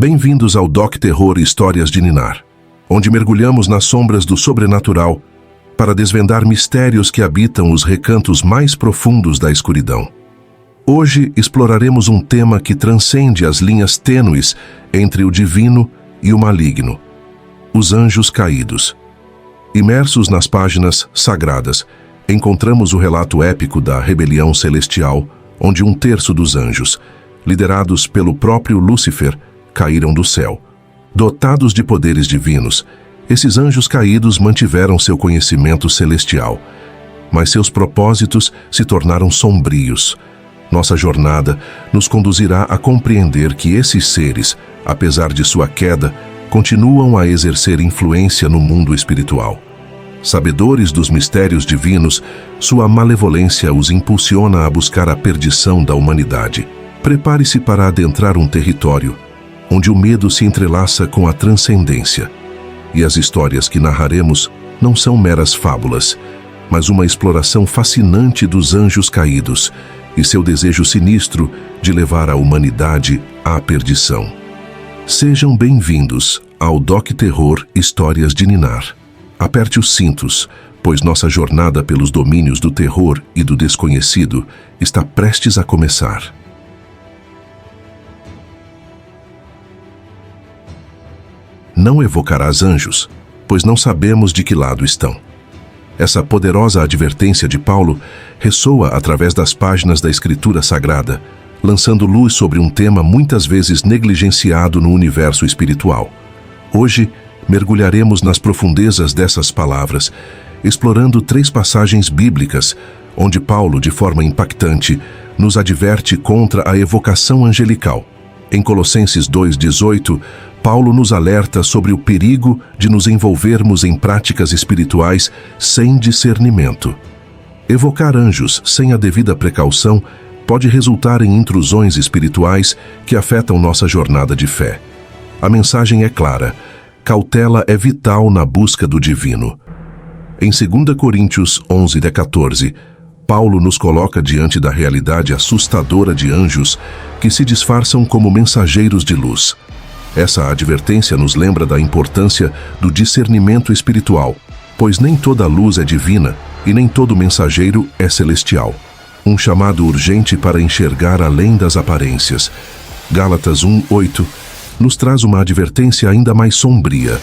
Bem-vindos ao Doc Terror Histórias de Ninar, onde mergulhamos nas sombras do sobrenatural para desvendar mistérios que habitam os recantos mais profundos da escuridão. Hoje exploraremos um tema que transcende as linhas tênues entre o divino e o maligno: os anjos caídos. Imersos nas páginas sagradas, encontramos o relato épico da rebelião celestial, onde 1/3 dos anjos, liderados pelo próprio Lúcifer, caíram do céu. Dotados de poderes divinos, esses anjos caídos mantiveram seu conhecimento celestial, mas seus propósitos se tornaram sombrios. Nossa jornada nos conduzirá a compreender que esses seres, apesar de sua queda, continuam a exercer influência no mundo espiritual. Sabedores dos mistérios divinos, sua malevolência os impulsiona a buscar a perdição da humanidade. Prepare-se para adentrar um território onde o medo se entrelaça com a transcendência. E as histórias que narraremos não são meras fábulas, mas uma exploração fascinante dos anjos caídos e seu desejo sinistro de levar a humanidade à perdição. Sejam bem-vindos ao Doc Terror Histórias de Ninar. Aperte os cintos, pois nossa jornada pelos domínios do terror e do desconhecido está prestes a começar. Não evocarás anjos, pois não sabemos de que lado estão. Essa poderosa advertência de Paulo ressoa através das páginas da Escritura Sagrada, lançando luz sobre um tema muitas vezes negligenciado no universo espiritual. Hoje, mergulharemos nas profundezas dessas palavras, explorando 3 passagens bíblicas, onde Paulo, de forma impactante, nos adverte contra a evocação angelical. Em Colossenses 2:18, Paulo nos alerta sobre o perigo de nos envolvermos em práticas espirituais sem discernimento. Evocar anjos sem a devida precaução pode resultar em intrusões espirituais que afetam nossa jornada de fé. A mensagem é clara: cautela é vital na busca do divino. Em 2 Coríntios 11:14, Paulo nos coloca diante da realidade assustadora de anjos que se disfarçam como mensageiros de luz. Essa advertência nos lembra da importância do discernimento espiritual, pois nem toda luz é divina e nem todo mensageiro é celestial. Um chamado urgente para enxergar além das aparências. Gálatas 1:8 nos traz uma advertência ainda mais sombria,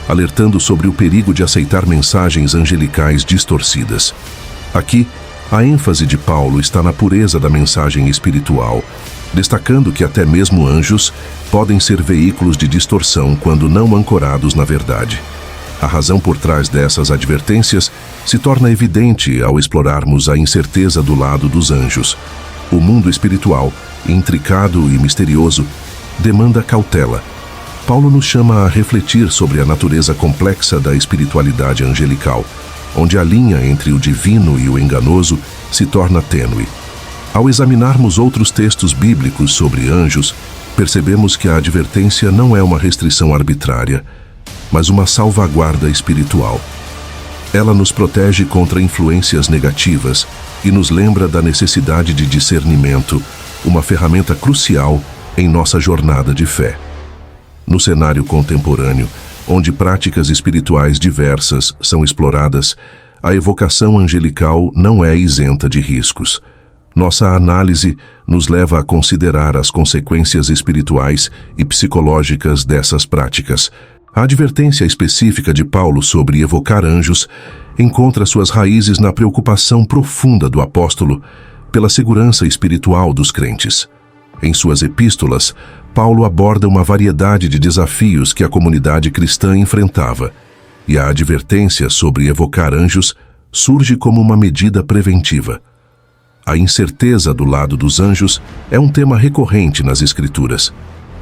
alertando sobre o perigo de aceitar mensagens angelicais distorcidas. Aqui, a ênfase de Paulo está na pureza da mensagem espiritual, destacando que até mesmo anjos podem ser veículos de distorção quando não ancorados na verdade. A razão por trás dessas advertências se torna evidente ao explorarmos a incerteza do lado dos anjos. O mundo espiritual, intricado e misterioso, demanda cautela. Paulo nos chama a refletir sobre a natureza complexa da espiritualidade angelical, onde a linha entre o divino e o enganoso se torna tênue. Ao examinarmos outros textos bíblicos sobre anjos, percebemos que a advertência não é uma restrição arbitrária, mas uma salvaguarda espiritual. Ela nos protege contra influências negativas e nos lembra da necessidade de discernimento, uma ferramenta crucial em nossa jornada de fé. No cenário contemporâneo, onde práticas espirituais diversas são exploradas, a evocação angelical não é isenta de riscos. Nossa análise nos leva a considerar as consequências espirituais e psicológicas dessas práticas. A advertência específica de Paulo sobre evocar anjos encontra suas raízes na preocupação profunda do apóstolo pela segurança espiritual dos crentes. Em suas epístolas, Paulo aborda uma variedade de desafios que a comunidade cristã enfrentava, e a advertência sobre evocar anjos surge como uma medida preventiva. A incerteza do lado dos anjos é um tema recorrente nas Escrituras.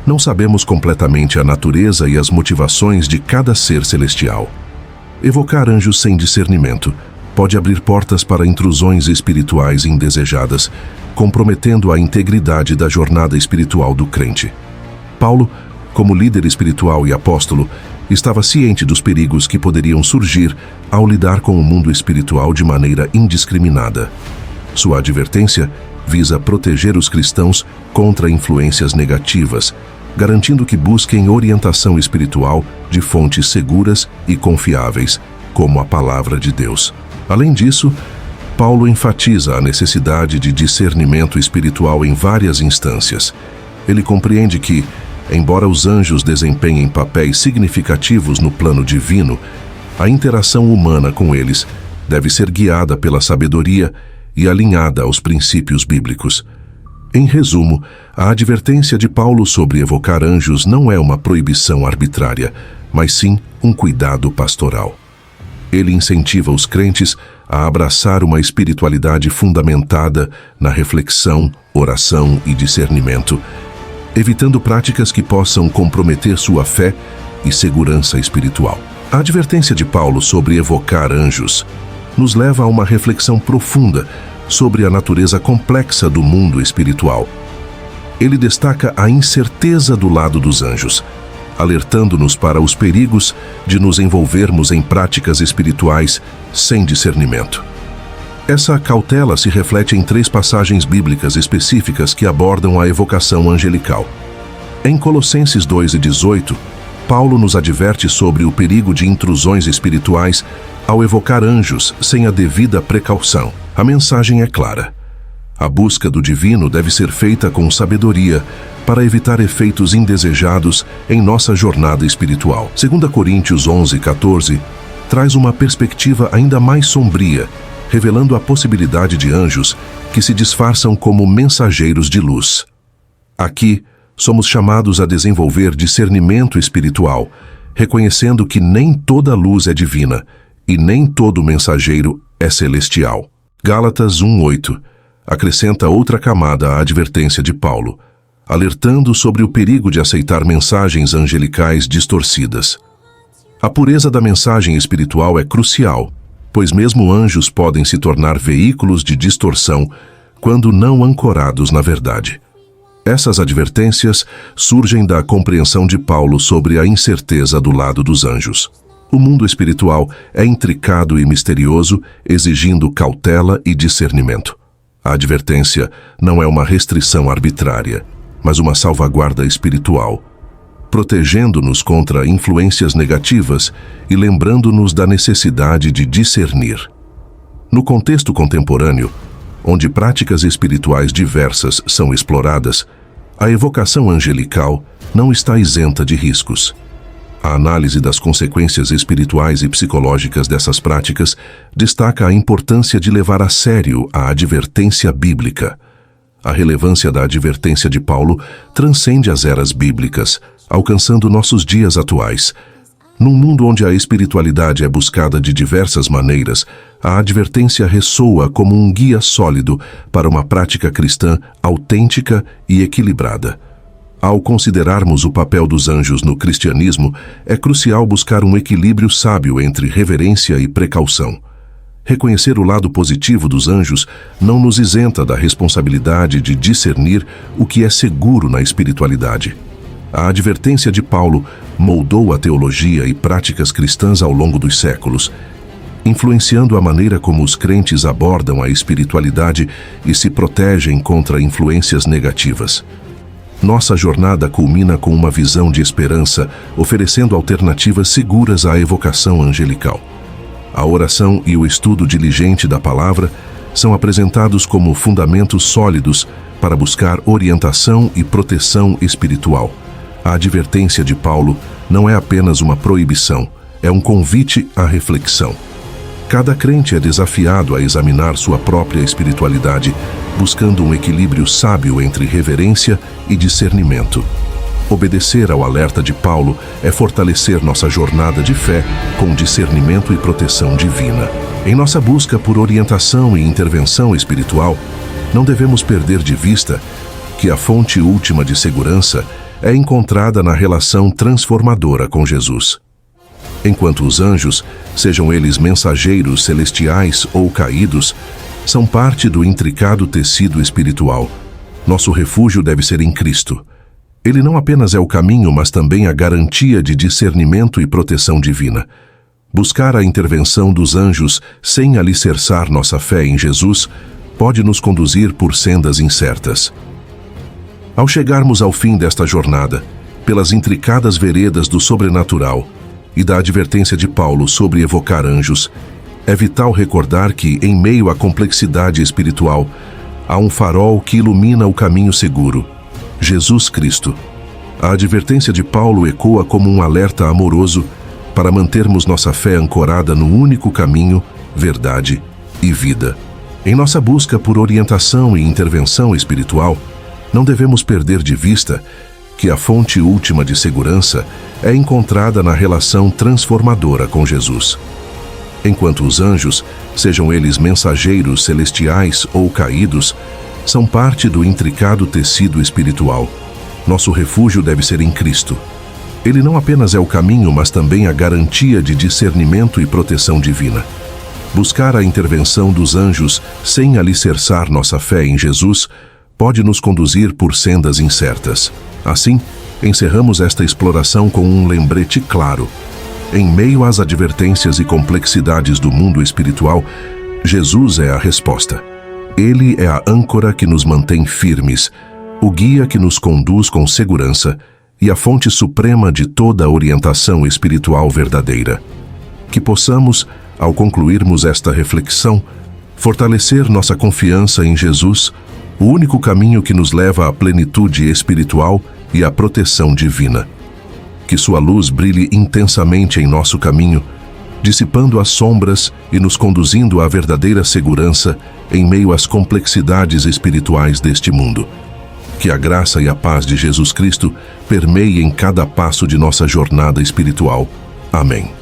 Não sabemos completamente a natureza e as motivações de cada ser celestial. Evocar anjos sem discernimento pode abrir portas para intrusões espirituais indesejadas, comprometendo a integridade da jornada espiritual do crente. Paulo, como líder espiritual e apóstolo, estava ciente dos perigos que poderiam surgir ao lidar com o mundo espiritual de maneira indiscriminada. Sua advertência visa proteger os cristãos contra influências negativas, garantindo que busquem orientação espiritual de fontes seguras e confiáveis, como a Palavra de Deus. Além disso, Paulo enfatiza a necessidade de discernimento espiritual em várias instâncias. Ele compreende que, embora os anjos desempenhem papéis significativos no plano divino, a interação humana com eles deve ser guiada pela sabedoria e alinhada aos princípios bíblicos. Em resumo, a advertência de Paulo sobre evocar anjos não é uma proibição arbitrária, mas sim um cuidado pastoral. Ele incentiva os crentes a abraçar uma espiritualidade fundamentada na reflexão, oração e discernimento, evitando práticas que possam comprometer sua fé e segurança espiritual. A advertência de Paulo sobre evocar anjos nos leva a uma reflexão profunda sobre a natureza complexa do mundo espiritual. Ele destaca a incerteza do lado dos anjos, alertando-nos para os perigos de nos envolvermos em práticas espirituais sem discernimento. Essa cautela se reflete em 3 passagens bíblicas específicas que abordam a evocação angelical. Em Colossenses 2:18, Paulo nos adverte sobre o perigo de intrusões espirituais ao evocar anjos sem a devida precaução. A mensagem é clara. A busca do divino deve ser feita com sabedoria para evitar efeitos indesejados em nossa jornada espiritual. 2 Coríntios 11:14 traz uma perspectiva ainda mais sombria, revelando a possibilidade de anjos que se disfarçam como mensageiros de luz. Aqui, somos chamados a desenvolver discernimento espiritual, reconhecendo que nem toda luz é divina e nem todo mensageiro é celestial. Gálatas 1:8 acrescenta outra camada à advertência de Paulo, alertando sobre o perigo de aceitar mensagens angelicais distorcidas. A pureza da mensagem espiritual é crucial, pois mesmo anjos podem se tornar veículos de distorção quando não ancorados na verdade. Essas advertências surgem da compreensão de Paulo sobre a incerteza do lado dos anjos. O mundo espiritual é intricado e misterioso, exigindo cautela e discernimento. A advertência não é uma restrição arbitrária, mas uma salvaguarda espiritual, protegendo-nos contra influências negativas e lembrando-nos da necessidade de discernir. No contexto contemporâneo, onde práticas espirituais diversas são exploradas, a evocação angelical não está isenta de riscos. A análise das consequências espirituais e psicológicas dessas práticas destaca a importância de levar a sério a advertência bíblica. A relevância da advertência de Paulo transcende as eras bíblicas, alcançando nossos dias atuais. Num mundo onde a espiritualidade é buscada de diversas maneiras, a advertência ressoa como um guia sólido para uma prática cristã autêntica e equilibrada. Ao considerarmos o papel dos anjos no cristianismo, é crucial buscar um equilíbrio sábio entre reverência e precaução. Reconhecer o lado positivo dos anjos não nos isenta da responsabilidade de discernir o que é seguro na espiritualidade. A advertência de Paulo moldou a teologia e práticas cristãs ao longo dos séculos, influenciando a maneira como os crentes abordam a espiritualidade e se protegem contra influências negativas. Nossa jornada culmina com uma visão de esperança, oferecendo alternativas seguras à evocação angelical. A oração e o estudo diligente da palavra são apresentados como fundamentos sólidos para buscar orientação e proteção espiritual. A advertência de Paulo não é apenas uma proibição, é um convite à reflexão. Cada crente é desafiado a examinar sua própria espiritualidade, buscando um equilíbrio sábio entre reverência e discernimento. Obedecer ao alerta de Paulo é fortalecer nossa jornada de fé com discernimento e proteção divina. Em nossa busca por orientação e intervenção espiritual, não devemos perder de vista que a fonte última de segurança é encontrada na relação transformadora com Jesus. Enquanto os anjos, sejam eles mensageiros celestiais ou caídos, são parte do intricado tecido espiritual, nosso refúgio deve ser em Cristo. Ele não apenas é o caminho, mas também a garantia de discernimento e proteção divina. Buscar a intervenção dos anjos sem alicerçar nossa fé em Jesus pode nos conduzir por sendas incertas. Ao chegarmos ao fim desta jornada, pelas intricadas veredas do sobrenatural e da advertência de Paulo sobre evocar anjos, é vital recordar que, em meio à complexidade espiritual, há um farol que ilumina o caminho seguro: Jesus Cristo. A advertência de Paulo ecoa como um alerta amoroso para mantermos nossa fé ancorada no único caminho, verdade e vida. Em nossa busca por orientação e intervenção espiritual, não devemos perder de vista que a fonte última de segurança é encontrada na relação transformadora com Jesus. Enquanto os anjos, sejam eles mensageiros celestiais ou caídos, são parte do intricado tecido espiritual, nosso refúgio deve ser em Cristo. Ele não apenas é o caminho, mas também a garantia de discernimento e proteção divina. Buscar a intervenção dos anjos sem alicerçar nossa fé em Jesus pode nos conduzir por sendas incertas. Assim, encerramos esta exploração com um lembrete claro. Em meio às advertências e complexidades do mundo espiritual, Jesus é a resposta. Ele é a âncora que nos mantém firmes, o guia que nos conduz com segurança e a fonte suprema de toda a orientação espiritual verdadeira. Que possamos, ao concluirmos esta reflexão, fortalecer nossa confiança em Jesus, o único caminho que nos leva à plenitude espiritual e à proteção divina. Que sua luz brilhe intensamente em nosso caminho, dissipando as sombras e nos conduzindo à verdadeira segurança em meio às complexidades espirituais deste mundo. Que a graça e a paz de Jesus Cristo permeiem cada passo de nossa jornada espiritual. Amém.